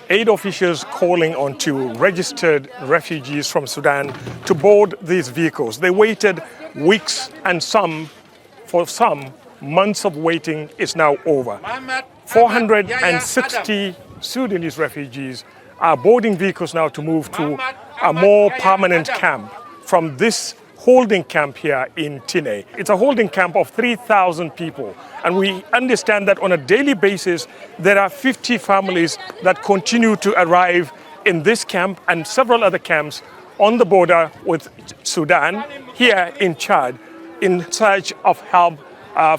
Aid officials calling on to registered refugees from Sudan to board these vehicles. They waited weeks and for some, months of waiting is now over. 460 Sudanese refugees are boarding vehicles now to move to a more permanent camp from this holding camp here in Tinay. It's a holding camp of 3,000 people. And we understand that on a daily basis, there are 50 families that continue to arrive in this camp and several other camps on the border with Sudan, here in Chad, in search of help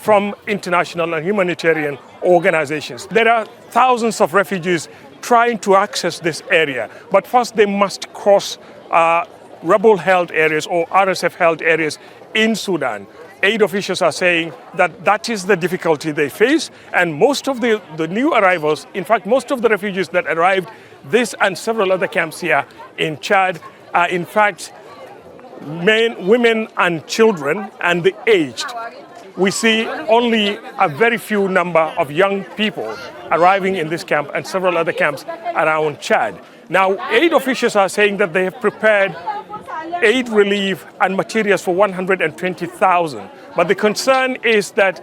from international and humanitarian organizations. There are thousands of refugees trying to access this area, but first they must cross rebel-held areas or RSF-held areas in Sudan. Aid officials are saying that that is the difficulty they face, and most of the new arrivals, in fact, most of the refugees that arrived this and several other camps here in Chad are in fact men, women and children and the aged. We see only a very few number of young people arriving in this camp and several other camps around Chad. Now, aid officials are saying that they have prepared aid relief and materials for 120,000. But the concern is that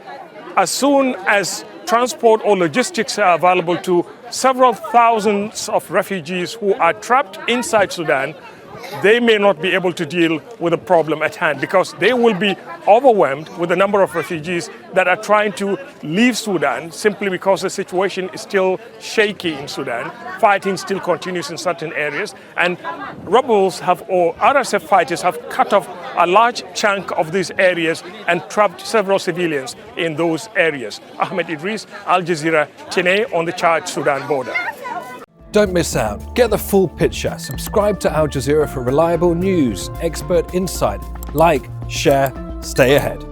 as soon as transport or logistics are available to several thousands of refugees who are trapped inside Sudan, they may not be able to deal with the problem at hand because they will be overwhelmed with the number of refugees that are trying to leave Sudan simply because the situation is still shaky in Sudan. Fighting still continues in certain areas, and rebels or RSF fighters have cut off a large chunk of these areas and trapped several civilians in those areas. Ahmed, Idris, Al Jazeera, Tinay on the Chad-Sudan border. Don't miss out. Get the full picture. Subscribe to Al Jazeera for reliable news, expert insight. Like, share, stay ahead.